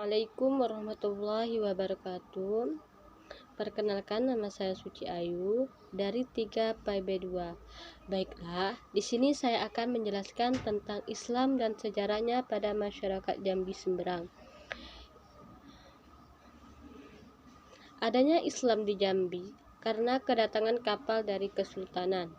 Assalamualaikum warahmatullahi wabarakatuh. Perkenalkan, nama saya Suci Ayu dari 3PB2. Baiklah, di sini saya akan menjelaskan tentang Islam dan sejarahnya pada masyarakat Jambi Semberang. Adanya Islam di Jambi karena kedatangan kapal dari Kesultanan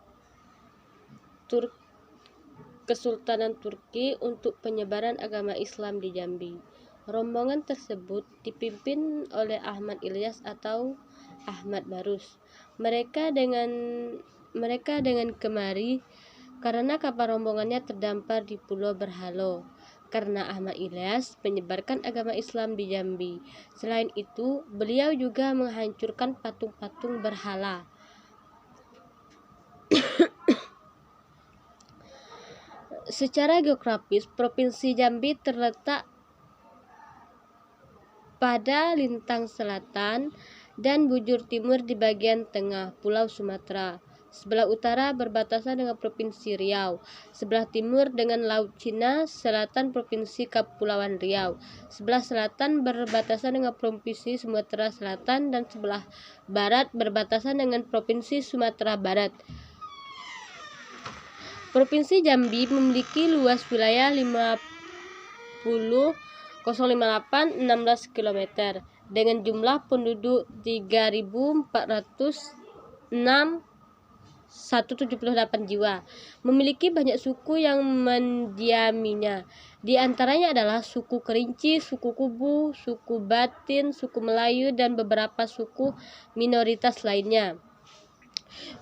Turki untuk penyebaran agama Islam di Jambi. Rombongan tersebut dipimpin oleh Ahmad Ilyas atau Ahmad Barus. Mereka dengan kemari karena kapal rombongannya terdampar di Pulau Berhalo, karena Ahmad Ilyas menyebarkan agama Islam di Jambi. Selain itu, beliau juga menghancurkan patung-patung berhala. Secara geografis, Provinsi Jambi terletak pada lintang selatan dan bujur timur di bagian tengah Pulau Sumatera. Sebelah utara berbatasan dengan Provinsi Riau, sebelah timur dengan Laut Cina, selatan Provinsi Kepulauan Riau, sebelah selatan berbatasan dengan Provinsi Sumatera Selatan, dan sebelah barat berbatasan dengan Provinsi Sumatera Barat. Provinsi Jambi memiliki luas wilayah 16 km dengan jumlah penduduk 3.406.178 jiwa. Memiliki banyak suku yang mendiaminya. Di antaranya adalah suku Kerinci, suku Kubu, suku Batin, suku Melayu, dan beberapa suku minoritas lainnya.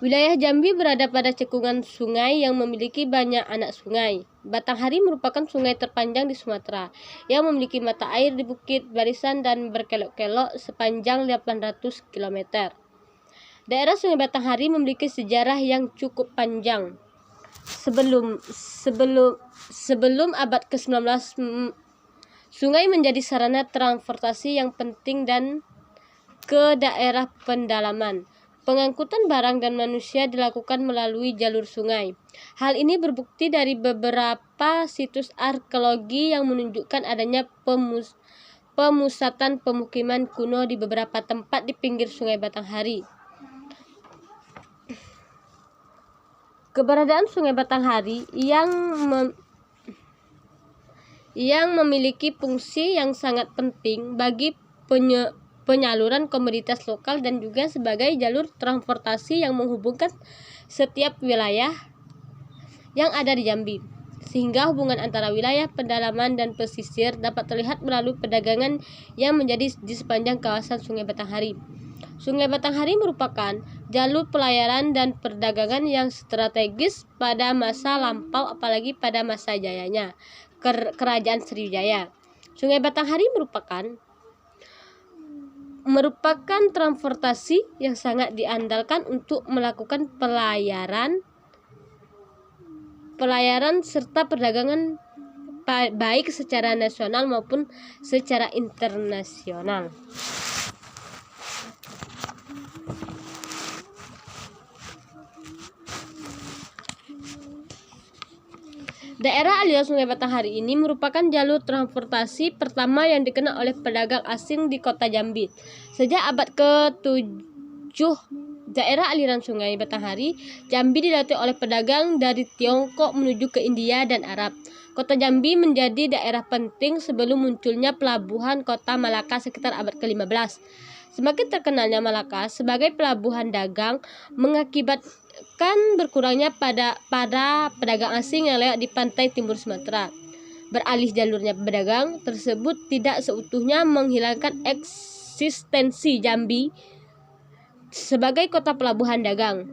Wilayah Jambi berada pada cekungan sungai yang memiliki banyak anak sungai. Batanghari merupakan sungai terpanjang di Sumatera yang memiliki mata air di Bukit Barisan dan berkelok-kelok sepanjang 800 km. Daerah Sungai Batanghari memiliki sejarah yang cukup panjang. Sebelum abad ke-19, sungai menjadi sarana transportasi yang penting dan ke daerah pendalaman. Pengangkutan barang dan manusia dilakukan melalui jalur sungai. Hal ini berbukti dari beberapa situs arkeologi yang menunjukkan adanya pemusatan pemukiman kuno di beberapa tempat di pinggir Sungai Batanghari. Keberadaan Sungai Batanghari yang memiliki fungsi yang sangat penting bagi penyaluran komoditas lokal dan juga sebagai jalur transportasi yang menghubungkan setiap wilayah yang ada di Jambi, sehingga hubungan antara wilayah pendalaman dan pesisir dapat terlihat melalui perdagangan yang menjadi di sepanjang kawasan Sungai Batanghari. Sungai Batanghari merupakan jalur pelayaran dan perdagangan yang strategis pada masa lampau, apalagi pada masa jayanya Kerajaan Sriwijaya. Sungai Batanghari merupakan transportasi yang sangat diandalkan untuk melakukan pelayaran serta perdagangan baik secara nasional maupun secara internasional. Daerah aliran Sungai Batanghari ini merupakan jalur transportasi pertama yang dikenal oleh pedagang asing di kota Jambi. Sejak abad ke-7, daerah aliran Sungai Batanghari Jambi dilalui oleh pedagang dari Tiongkok menuju ke India dan Arab. Kota Jambi menjadi daerah penting sebelum munculnya pelabuhan kota Malaka sekitar abad ke-15. Semakin terkenalnya Malaka sebagai pelabuhan dagang mengakibatkan berkurangnya pada pedagang asing yang lewat di pantai timur Sumatera. Beralih jalurnya pedagang tersebut tidak seutuhnya menghilangkan eksistensi Jambi sebagai kota pelabuhan dagang.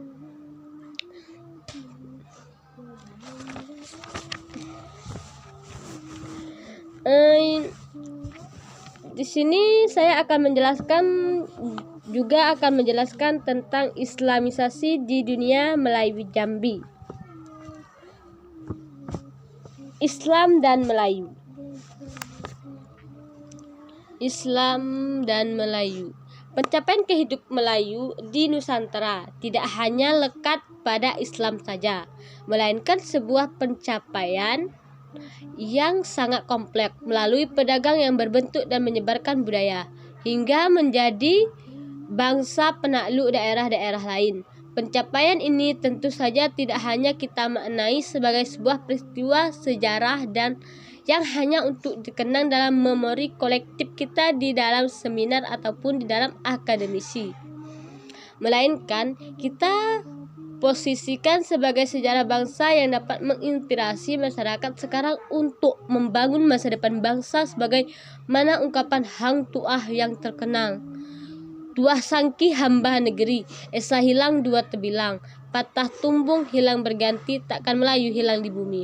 Di sini saya akan menjelaskan tentang Islamisasi di dunia Melayu Jambi. Islam dan Melayu. Pencapaian kehidupan Melayu di Nusantara tidak hanya lekat pada Islam saja, melainkan sebuah pencapaian yang sangat kompleks melalui pedagang yang berbentuk dan menyebarkan budaya hingga menjadi bangsa penakluk daerah-daerah lain. Pencapaian ini tentu saja tidak hanya kita maknai sebagai sebuah peristiwa sejarah dan yang hanya untuk dikenang dalam memori kolektif kita di dalam seminar ataupun di dalam akademisi, melainkan kita posisikan sebagai sejarah bangsa yang dapat menginspirasi masyarakat sekarang untuk membangun masa depan bangsa sebagai mana ungkapan Hang Tuah yang terkenal. Tuah sangki hamba negeri, esa hilang dua tebilang, patah tumbung hilang berganti, takkan Melayu hilang di bumi.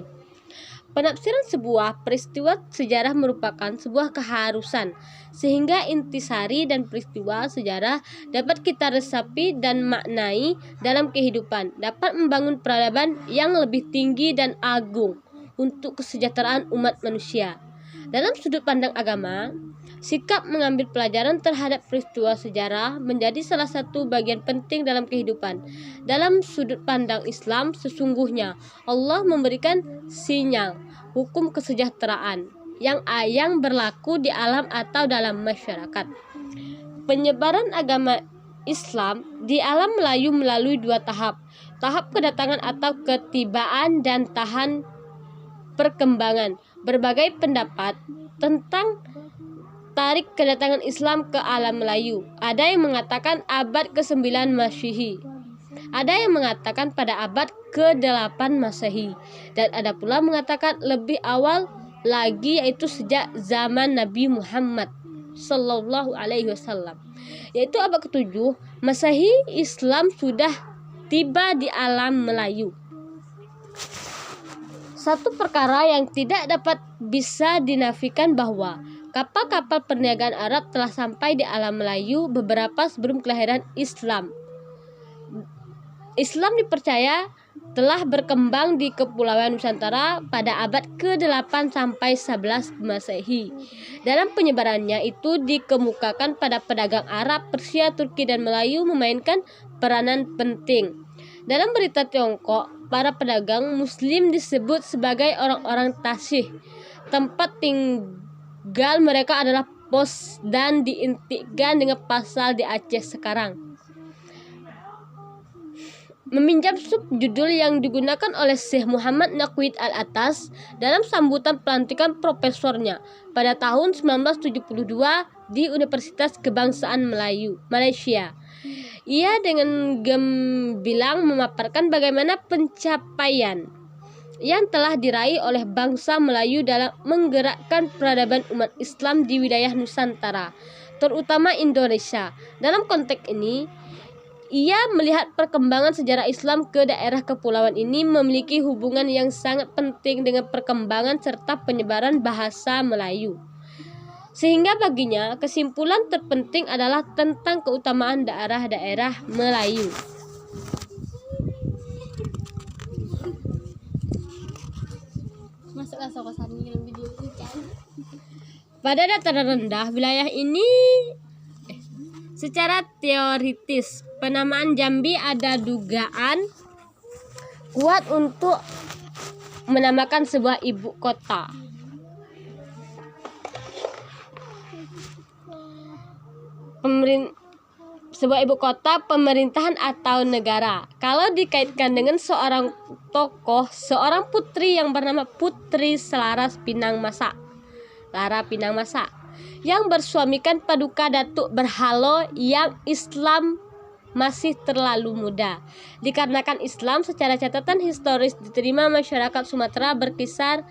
Penafsiran sebuah peristiwa sejarah merupakan sebuah keharusan, sehingga intisari dan peristiwa sejarah dapat kita resapi dan maknai dalam kehidupan, dapat membangun peradaban yang lebih tinggi dan agung untuk kesejahteraan umat manusia. Dalam sudut pandang agama, sikap mengambil pelajaran terhadap peristiwa sejarah menjadi salah satu bagian penting dalam kehidupan. Dalam sudut pandang Islam, sesungguhnya Allah memberikan sinyal hukum kesejahteraan yang berlaku di alam atau dalam masyarakat. Penyebaran agama Islam di alam Melayu melalui dua tahap. Tahap kedatangan atau ketibaan dan tahap perkembangan. Berbagai pendapat tentang tarik kedatangan Islam ke alam Melayu. Ada yang mengatakan abad ke-9 Masehi. Ada yang mengatakan pada abad ke-8 Masehi. Dan ada pula mengatakan lebih awal lagi, yaitu sejak zaman Nabi Muhammad Sallallahu Alaihi Wasallam, yaitu abad ke-7 Masehi. Islam sudah tiba di alam Melayu. Satu perkara yang tidak dapat bisa dinafikan bahwa kapal-kapal perniagaan Arab telah sampai di alam Melayu beberapa sebelum kelahiran Islam. Islam dipercaya telah berkembang di Kepulauan Nusantara pada abad ke-8 sampai 11 Masehi. Dalam penyebarannya itu dikemukakan pada pedagang Arab, Persia, Turki, dan Melayu memainkan peranan penting. Dalam berita Tiongkok, para pedagang Muslim disebut sebagai orang-orang Tasih. Tempat tinggal mereka adalah pos dan diintikan dengan pasal di Aceh sekarang. Meminjam subjudul yang digunakan oleh Syekh Muhammad Naqwid Al-Atas dalam sambutan pelantikan profesornya pada tahun 1972 di Universitas Kebangsaan Malaysia. Ia dengan gemilang memaparkan bagaimana pencapaian yang telah diraih oleh bangsa Melayu dalam menggerakkan peradaban umat Islam di wilayah Nusantara, terutama Indonesia. Dalam konteks ini, ia melihat perkembangan sejarah Islam ke daerah kepulauan ini memiliki hubungan yang sangat penting dengan perkembangan serta penyebaran bahasa Melayu. Sehingga baginya kesimpulan terpenting adalah tentang keutamaan daerah-daerah Melayu. Masuklah sokosan video ikan. Pada dataran rendah wilayah ini secara teoritis penamaan Jambi ada dugaan kuat untuk menamakan sebuah ibu kota. Sebuah ibu kota pemerintahan atau negara. Kalau dikaitkan dengan seorang tokoh, seorang putri yang bernama Putri Selaras Pinang Masa, Lara Pinang Masa, yang bersuamikan Paduka Datuk Berhalo yang Islam masih terlalu muda. Dikarenakan Islam secara catatan historis diterima masyarakat Sumatera berkisar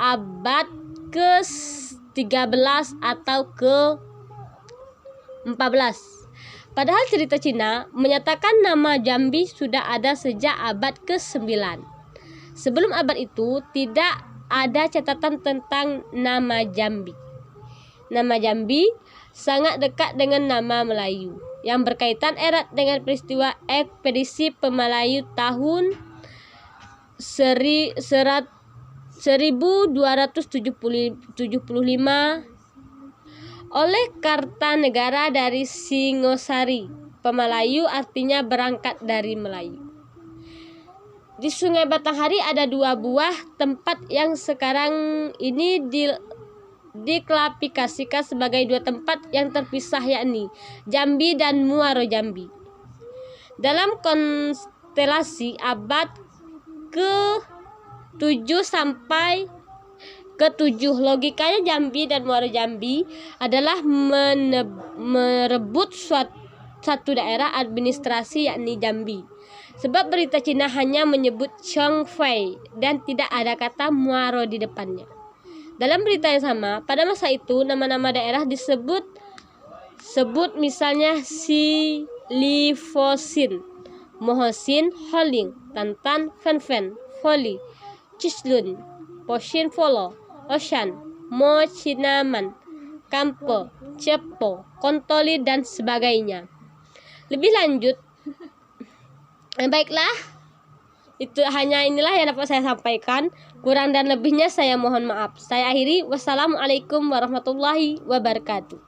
abad ke-13 atau ke-14. Padahal cerita Cina menyatakan nama Jambi sudah ada sejak abad ke-9. Sebelum abad itu tidak ada catatan tentang nama Jambi. Nama Jambi sangat dekat dengan nama Melayu yang berkaitan erat dengan peristiwa ekspedisi Pemalayu tahun 1275 oleh Kartanegara dari Singosari. Pemalayu artinya berangkat dari Melayu. Di Sungai Batanghari ada 2 buah tempat yang sekarang ini diklasifikasikan sebagai 2 tempat yang terpisah, yakni Jambi dan Muaro Jambi. Dalam konstelasi abad ke-7 sampai ke-7, logikanya Jambi dan Muaro Jambi adalah merebut satu daerah administrasi, yakni Jambi. Sebab berita Cina hanya menyebut Chongfei dan tidak ada kata Muaro di depannya. Dalam berita yang sama, pada masa itu nama-nama daerah disebut misalnya Lifosin, Mohosin, Holing, Tantan, Fanfen, Foli, Chislun, Poshin Folo, Oshan, Mo Chinaman, Kampo, Cepo, Kontoli, dan sebagainya. Lebih lanjut, baiklah, itu hanya inilah yang dapat saya sampaikan. Kurang dan lebihnya saya mohon maaf. Saya akhiri. Wassalamualaikum warahmatullahi wabarakatuh.